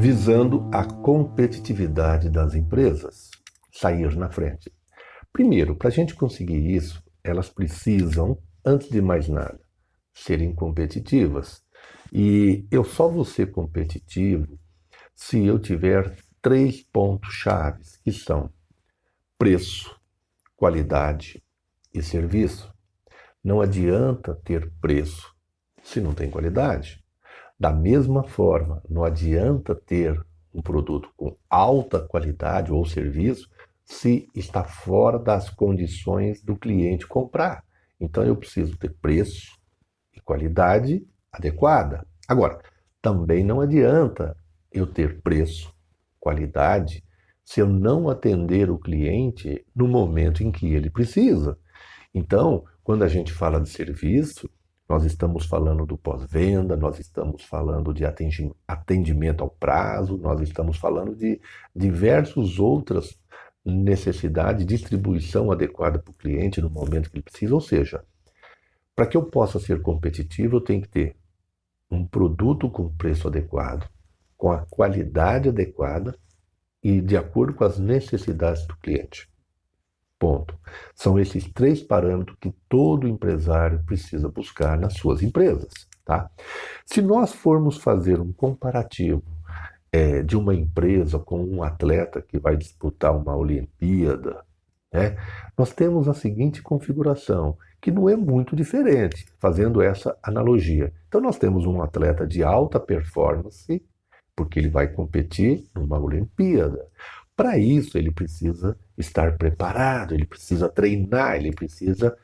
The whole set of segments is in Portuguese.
visando a competitividade das empresas, sair na frente. Primeiro, para a gente conseguir isso, elas precisam, antes de mais nada, serem competitivas. E eu só vou ser competitivo se eu tiver 3 pontos chaves, que são preço, qualidade e serviço. Não adianta ter preço se não tem qualidade. Da mesma forma, não adianta ter um produto com alta qualidade ou serviço se está fora das condições do cliente comprar. Então eu preciso ter preço e qualidade adequada. Agora, também não adianta eu ter preço, qualidade, se eu não atender o cliente no momento em que ele precisa. Então, quando a gente fala de serviço, nós estamos falando do pós-venda, nós estamos falando de atendimento ao prazo, nós estamos falando de diversas outras necessidades, distribuição adequada para o cliente no momento que ele precisa. Ou seja, para que eu possa ser competitivo, eu tenho que ter um produto com preço adequado, com a qualidade adequada e de acordo com as necessidades do cliente. Ponto. São esses 3 parâmetros que todo empresário precisa buscar nas suas empresas. Tá? Se nós formos fazer um comparativo de uma empresa com um atleta que vai disputar uma Olimpíada, né, nós temos a seguinte configuração, que não é muito diferente, fazendo essa analogia. Então nós temos um atleta de alta performance, porque ele vai competir numa Olimpíada. Para isso, ele precisa estar preparado, ele precisa treinar, ele precisa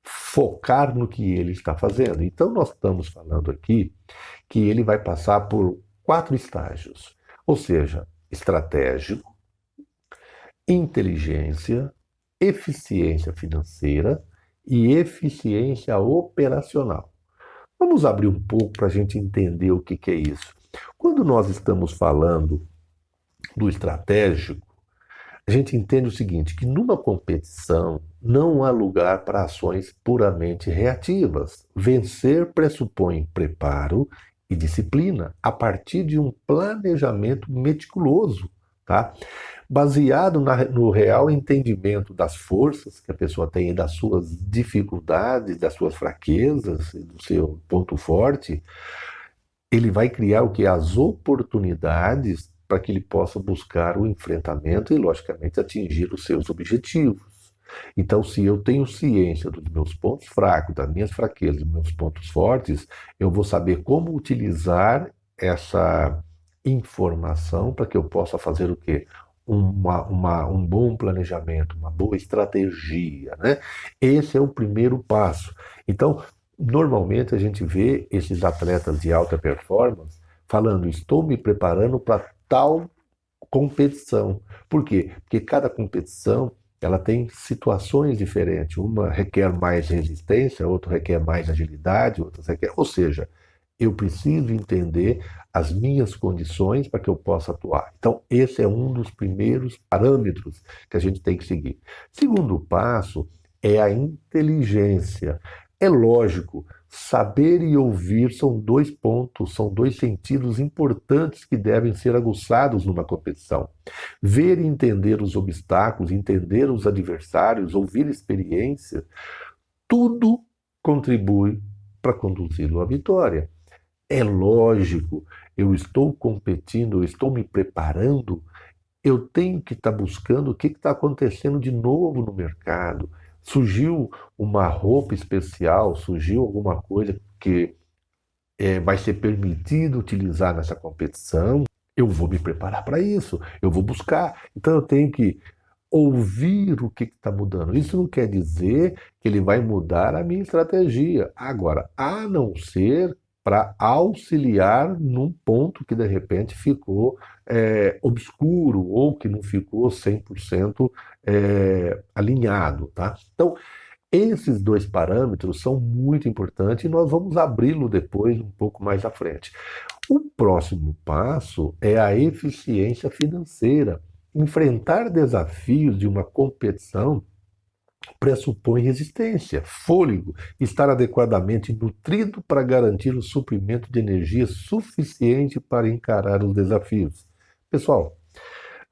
focar no que ele está fazendo. Então, nós estamos falando aqui que ele vai passar por 4 estágios, ou seja, estratégico, inteligência, eficiência financeira e eficiência operacional. Vamos abrir um pouco para a gente entender o que é isso. Quando nós estamos falando do estratégico, a gente entende o seguinte, que numa competição não há lugar para ações puramente reativas. Vencer pressupõe preparo e disciplina a partir de um planejamento meticuloso, tá? Baseado no real entendimento das forças que a pessoa tem e das suas dificuldades, das suas fraquezas, do seu ponto forte, ele vai criar o que? As oportunidades para que ele possa buscar o enfrentamento e, logicamente, atingir os seus objetivos. Então, se eu tenho ciência dos meus pontos fracos, das minhas fraquezas, dos meus pontos fortes, eu vou saber como utilizar essa informação para que eu possa fazer o quê? Um bom planejamento, uma boa estratégia, né? Esse é o primeiro passo. Então, normalmente a gente vê esses atletas de alta performance falando, estou me preparando para tal competição. Por quê? Porque cada competição ela tem situações diferentes. Uma requer mais resistência, outra requer mais agilidade, outra requer... Ou seja, eu preciso entender as minhas condições para que eu possa atuar. Então, esse é um dos primeiros parâmetros que a gente tem que seguir. Segundo passo é a inteligência. É lógico, saber e ouvir são 2 pontos, são 2 sentidos importantes que devem ser aguçados numa competição. Ver e entender os obstáculos, entender os adversários, ouvir experiência, tudo contribui para conduzi-lo à vitória. É lógico, eu estou competindo, eu estou me preparando, eu tenho que estar buscando o que está acontecendo de novo no mercado. Surgiu uma roupa especial, surgiu alguma coisa que vai ser permitido utilizar nessa competição, eu vou me preparar para isso, eu vou buscar. Então eu tenho que ouvir o que está mudando. Isso não quer dizer que ele vai mudar a minha estratégia. Agora, a não ser para auxiliar num ponto que de repente ficou obscuro ou que não ficou 100% alinhado, tá? Então, esses 2 parâmetros são muito importantes e nós vamos abri-lo depois um pouco mais à frente. O próximo passo é a eficiência financeira. Enfrentar desafios de uma competição pressupõe resistência, fôlego, estar adequadamente nutrido para garantir o suprimento de energia suficiente para encarar os desafios. Pessoal,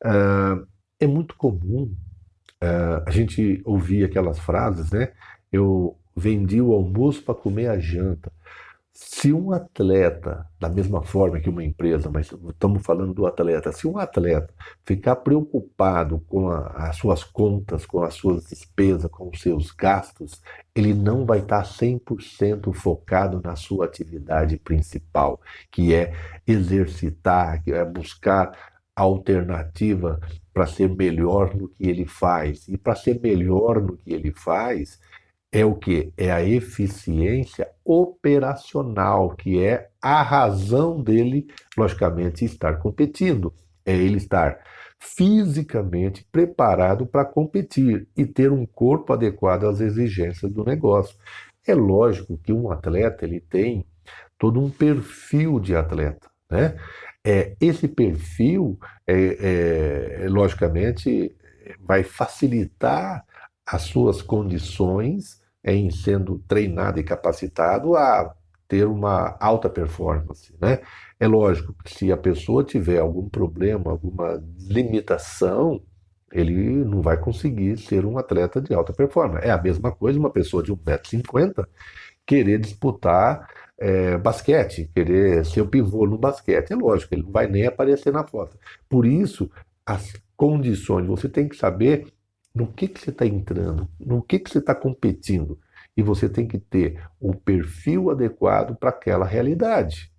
ah, é muito comum a gente ouvir aquelas frases, né? Eu vendi o almoço para comer a janta. Se um atleta, da mesma forma que uma empresa, mas estamos falando do atleta, se um atleta ficar preocupado com as suas contas, com as suas despesas, com os seus gastos, ele não vai estar 100% focado na sua atividade principal, que é exercitar, que é buscar alternativa para ser melhor no que ele faz. E para ser melhor no que ele faz, é o que? É a eficiência operacional, que é a razão dele, logicamente, estar competindo. É ele estar fisicamente preparado para competir e ter um corpo adequado às exigências do negócio. É lógico que um atleta ele tem todo um perfil de atleta, né? Esse perfil, logicamente, vai facilitar as suas condições em sendo treinado e capacitado a ter uma alta performance, né? É lógico que se a pessoa tiver algum problema, alguma limitação, ele não vai conseguir ser um atleta de alta performance. É a mesma coisa uma pessoa de 1,50 m querer disputar basquete, querer ser o pivô no basquete. É lógico, ele não vai nem aparecer na foto. Por isso, as condições, você tem que saber no que você está entrando, no que você está competindo. E você tem que ter o perfil adequado para aquela realidade.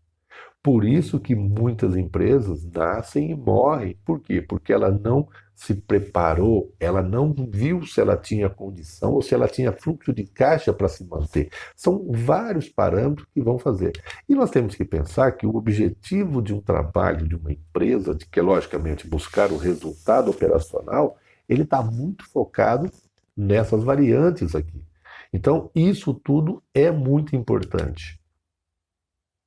Por isso que muitas empresas nascem e morrem. Por quê? Porque ela não se preparou, ela não viu se ela tinha condição ou se ela tinha fluxo de caixa para se manter. São vários parâmetros que vão fazer. E nós temos que pensar que o objetivo de um trabalho, de uma empresa, de que é logicamente buscar o resultado operacional, ele está muito focado nessas variantes aqui. Então, isso tudo é muito importante.